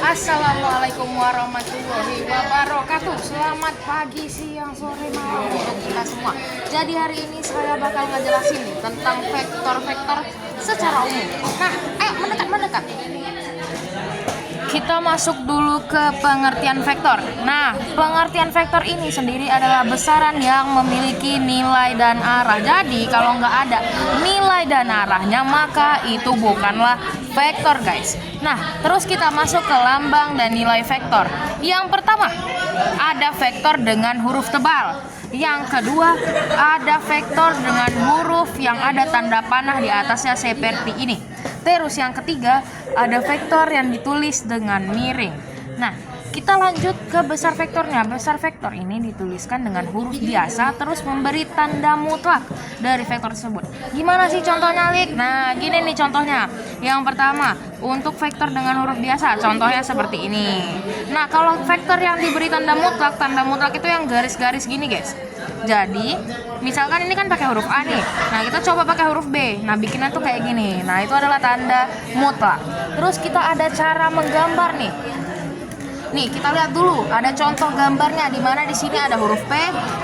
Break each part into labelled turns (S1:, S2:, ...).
S1: Assalamualaikum warahmatullahi wabarakatuh. Selamat pagi, siang, sore, malam untuk kita semua. Jadi hari ini saya bakal ngejelasin tentang vektor-vektor secara umum. Nah, ayo mendekat. Kita masuk dulu ke pengertian vektor. Nah, pengertian vektor ini sendiri adalah besaran yang memiliki nilai dan arah. Jadi, kalau nggak ada nilai dan arahnya, maka itu bukanlah vektor, guys. Nah, terus kita masuk ke lambang dan nilai vektor. Yang pertama, ada vektor dengan huruf tebal. Yang kedua, ada vektor dengan huruf yang ada tanda panah di atasnya seperti ini. Terus yang ketiga, ada vektor yang ditulis dengan miring. Nah, kita lanjut ke besar vektornya. Besar vektor ini dituliskan dengan huruf biasa, terus memberi tanda mutlak dari vektor tersebut. Gimana sih contohnya, Lik? Nah, gini nih contohnya. Yang pertama, untuk vektor dengan huruf biasa, contohnya seperti ini. Nah, kalau vektor yang diberi tanda mutlak itu yang garis-garis gini, guys. Jadi, misalkan ini kan pakai huruf A nih. Nah, kita coba pakai huruf B. Nah, bikinnya tuh kayak gini. Nah, itu adalah tanda mutlak. Terus kita ada cara menggambar nih. Nih, kita lihat dulu. Ada contoh gambarnya di mana di sini ada huruf P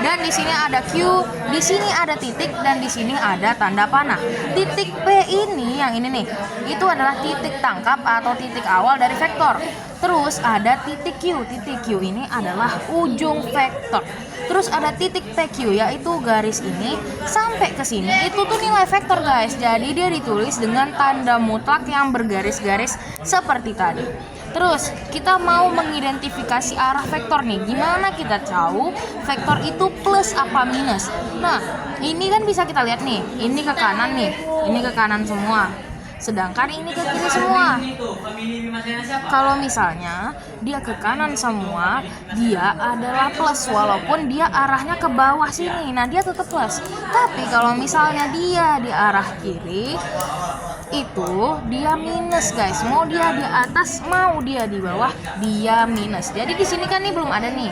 S1: dan di sini ada Q, di sini ada titik dan di sini ada tanda panah. Titik P ini yang ini nih, itu adalah titik tangkap atau titik awal dari vektor. Terus ada titik Q. Titik Q ini adalah ujung vektor. Terus ada titik TQ, yaitu garis ini sampai ke sini itu tuh nilai vektor, guys. Jadi dia ditulis dengan tanda mutlak yang bergaris-garis seperti tadi. Terus kita mau mengidentifikasi arah vektor nih. Gimana kita tahu vektor itu plus apa minus? Nah, ini kan bisa kita lihat nih. Ini ke kanan nih. Ini ke kanan semua. Sedangkan ini ke kiri semua. Kalau misalnya dia ke kanan semua, dia adalah plus walaupun dia arahnya ke bawah sini. Nah, dia tetap plus. Tapi kalau misalnya dia di arah kiri, itu dia minus, guys. Mau dia di atas, mau dia di bawah, dia minus. Jadi di sini kan nih belum ada nih.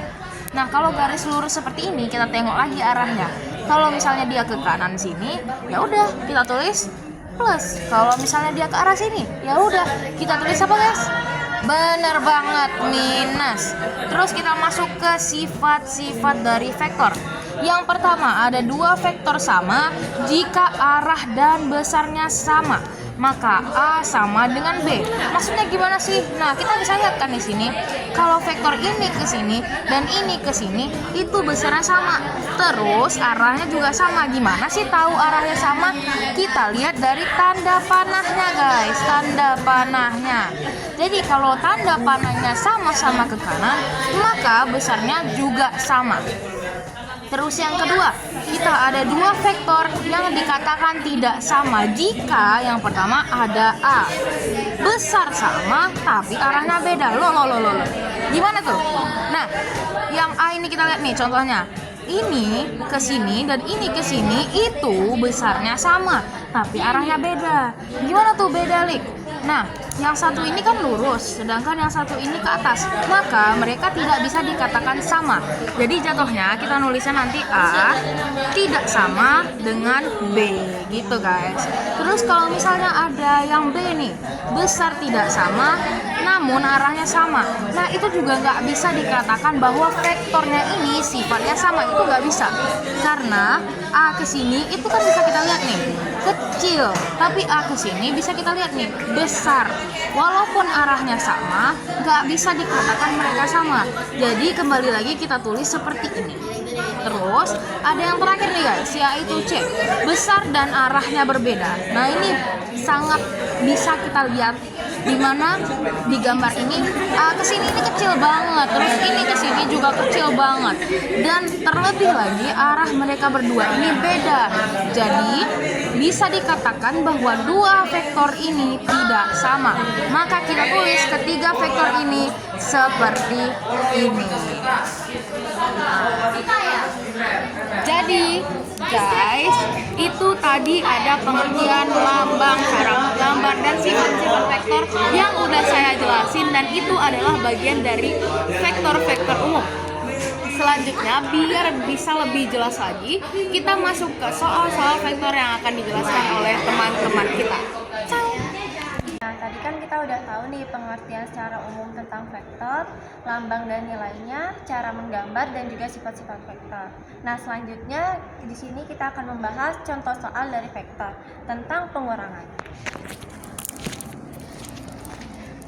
S1: Nah, kalau garis lurus seperti ini, kita tengok lagi arahnya. Kalau misalnya dia ke kanan sini, ya udah kita tulis plus. Kalau misalnya dia ke arah sini, ya udah kita tulis apa, guys? Bener banget, minus. Terus kita masuk ke sifat-sifat dari vektor. Yang pertama, ada dua vektor sama jika arah dan besarnya sama, maka A sama dengan B. Maksudnya gimana sih? Nah, kita bisa lihat kan di sini, kalau vektor ini ke sini dan ini ke sini, itu besarnya sama. Terus arahnya juga sama. Gimana sih tahu arahnya sama? Kita lihat dari tanda panahnya, guys. Tanda panahnya. Jadi kalau tanda panahnya sama-sama ke kanan, maka besarnya juga sama. Terus yang kedua, kita ada dua vektor yang dikatakan tidak sama jika yang pertama ada A. Besar sama, tapi arahnya beda. Loh. Gimana tuh? Nah, yang A ini kita lihat nih contohnya. Ini ke sini dan ini ke sini itu besarnya sama, tapi arahnya beda. Gimana tuh beda, Lik? Nah, yang satu ini kan lurus, sedangkan yang satu ini ke atas. Maka mereka tidak bisa dikatakan sama. Jadi jatuhnya kita nulisnya nanti A tidak sama dengan B, gitu, guys. Terus kalau misalnya ada yang B nih, besar tidak sama, namun arahnya sama. Nah, itu juga nggak bisa dikatakan bahwa vektornya ini sifatnya sama. Itu nggak bisa. Karena A ke sini itu kan bisa kita lihat nih, kecil. Tapi A ke sini bisa kita lihat nih, besar. Walaupun arahnya sama, nggak bisa dikatakan mereka sama. Jadi kembali lagi kita tulis seperti ini. Terus ada yang terakhir nih, guys, yaitu C. Besar dan arahnya berbeda. Nah, ini sangat bisa kita lihat di mana di gambar ini A ke sini ini kecil banget, terus ini ke sini juga kecil banget. Dan terlebih lagi arah mereka berdua ini beda. Jadi bisa dikatakan bahwa dua vektor ini tidak sama. Maka kita tulis ketiga vektor ini seperti ini. Jadi, guys, itu tadi ada pengertian lambang, cara menggambar dan sifat-sifat vektor yang udah saya jelasin, dan itu adalah bagian dari vektor-vektor umum. Selanjutnya, biar bisa lebih jelas lagi, kita masuk ke soal-soal vektor yang akan dijelaskan oleh teman-teman kita. Ciao.
S2: Nah, tadi kan kita udah tahu tahu nih pengertian secara umum tentang vektor, lambang dan nilainya, cara menggambar dan juga sifat-sifat vektor. Nah, selanjutnya di sini kita akan membahas contoh soal dari vektor tentang pengurangan.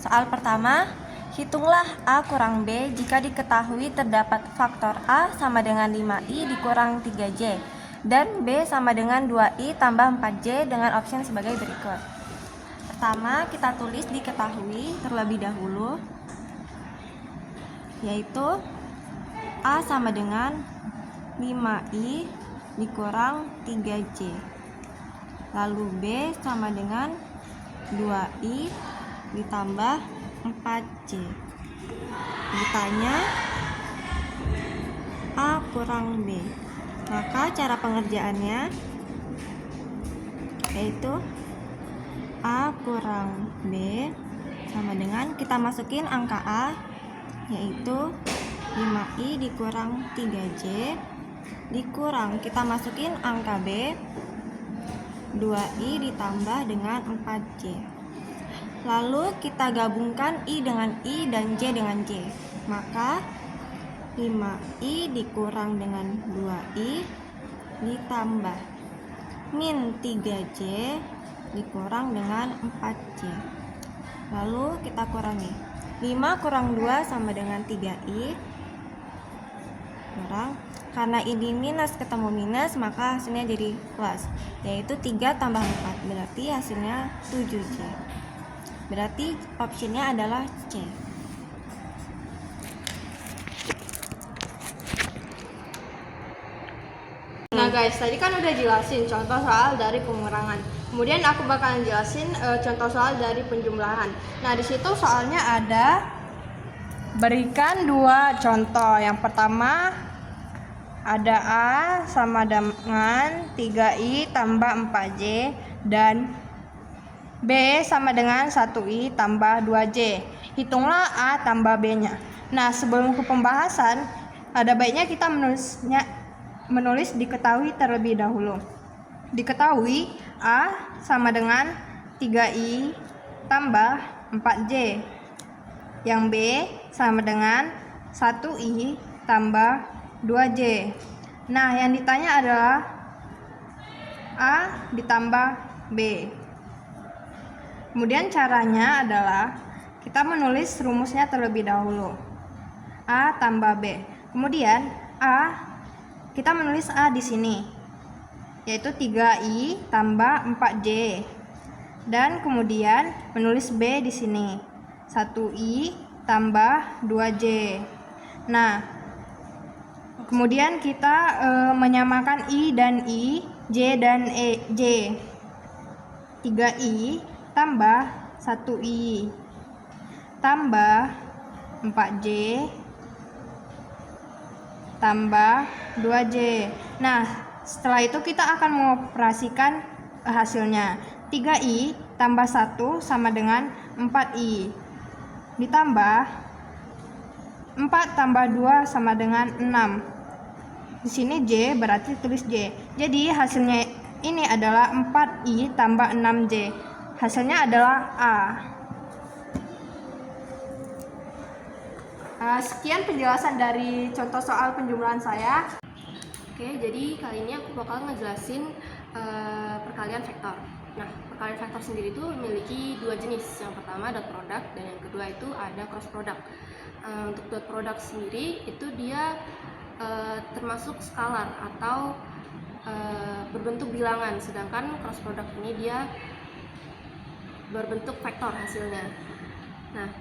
S2: Soal pertama, hitunglah A kurang B jika diketahui terdapat faktor A sama dengan 5I dikurang 3J dan B sama dengan 2I tambah 4J dengan option sebagai berikut. Pertama, kita tulis diketahui terlebih dahulu, yaitu A sama dengan 5I dikurang 3J. Lalu B sama dengan 2I ditambah 4J. Ditanya A kurang B. Maka cara pengerjaannya yaitu A kurang B sama dengan kita masukin angka A yaitu 5I dikurang 3J dikurang kita masukin angka B 2I ditambah dengan 4J. Lalu kita gabungkan I dengan I dan J dengan J. Maka 5I dikurang dengan 2I ditambah min 3J dikurang dengan 4J. Lalu kita kurangi 5 kurang 2 sama dengan 3I kurang, karena ini minus ketemu minus maka hasilnya jadi plus, yaitu 3 tambah 4 berarti hasilnya 7J. Berarti optionnya adalah C.
S3: Nah guys, tadi kan udah jelasin contoh soal dari pengurangan. Kemudian aku bakalan jelasin contoh soal dari penjumlahan. Nah di situ soalnya ada berikan dua contoh. Yang pertama ada A sama dengan 3I tambah 4J dan B sama dengan 1I tambah 2J. Hitunglah A tambah B-nya. Nah sebelum ke pembahasan, ada baiknya kita menulis diketahui terlebih dahulu. Diketahui A sama dengan 3I tambah 4J. Yang B sama dengan 1I tambah 2J. Nah, yang ditanya adalah A ditambah B. Kemudian caranya adalah kita menulis rumusnya terlebih dahulu. A tambah B. Kemudian kita menulis A di sini, yaitu 3I tambah 4J. Dan kemudian menulis B di sini, 1I tambah 2J. Nah, kemudian kita menyamakan I dan I, J dan J. 3I tambah 1I tambah 4J tambah 2J. Nah, setelah itu kita akan mengoperasikan hasilnya. 3I tambah 1 sama dengan 4I ditambah 4 tambah 2 sama dengan 6. Di sini J berarti tulis J. Jadi hasilnya ini adalah 4I tambah 6J. Hasilnya adalah A. Sekian penjelasan dari contoh soal penjumlahan saya.
S1: Oke, jadi kali ini aku bakal ngejelasin perkalian vektor. Nah, perkalian vektor sendiri itu memiliki dua jenis. Yang pertama dot product dan yang kedua itu ada cross product. Untuk dot product sendiri itu dia termasuk skalar atau berbentuk bilangan, sedangkan cross product ini dia berbentuk vektor hasilnya. Nah,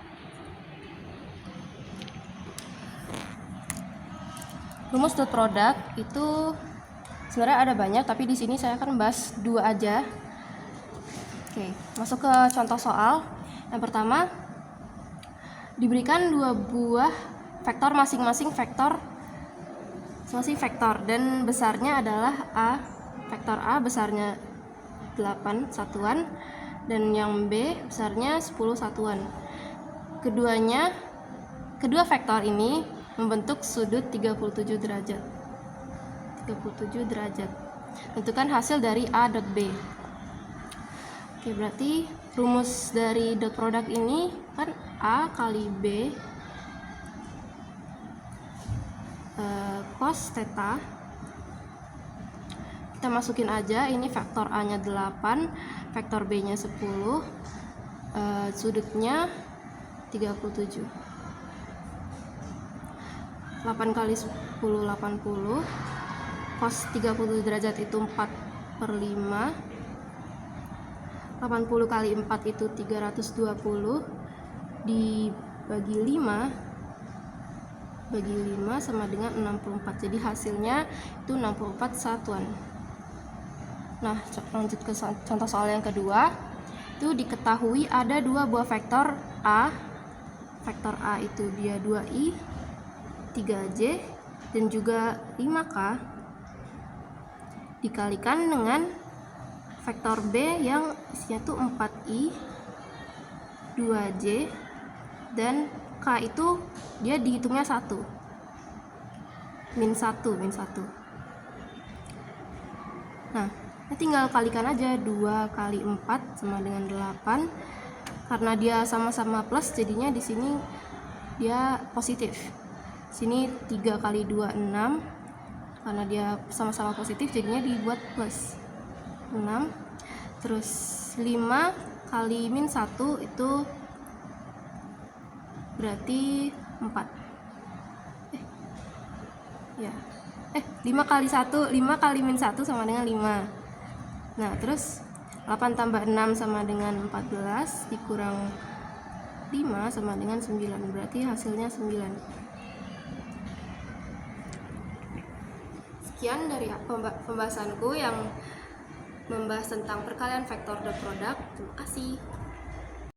S1: rumus dot product itu sebenarnya ada banyak, tapi di sini saya akan bahas dua aja. Oke, masuk ke contoh soal. Yang pertama, diberikan dua buah vektor masing-masing vektor dan besarnya adalah A. Vektor A besarnya 8 satuan dan yang B besarnya 10 satuan. Kedua vektor ini membentuk sudut 37 derajat. Tentukan hasil dari A dot B. Oke, berarti rumus dari dot product ini kan A kali B cos theta. Kita masukin aja, ini vektor A nya 8, vektor B nya 10, sudutnya 37. 8 kali 10 80, cos 30 derajat itu 4/5, 80 kali 4 itu 320, dibagi 5 sama dengan 64, jadi hasilnya itu 64 satuan. Nah, lanjut ke contoh soal yang kedua. Itu diketahui ada dua buah vektor A. Vektor A itu dia 2i, 3j, dan juga 5k dikalikan dengan vektor B yang isinya tuh 4i, 2j, dan k itu dia dihitungnya 1, min 1. Nah, ini tinggal kalikan aja, 2 kali 4 sama dengan 8. Karena dia sama-sama plus, jadinya di sini dia positif. Sini 3 kali 2 6. Karena dia sama-sama positif, jadinya dibuat plus 6. Terus 5 kali min 1 itu berarti 4. 5 kali min 1 sama dengan 5. Nah, terus 8 tambah 6 sama dengan 14, dikurang 5 sama dengan 9, berarti hasilnya 9. Sekian dari pembahasanku yang membahas tentang perkalian vektor dot product. Terima kasih.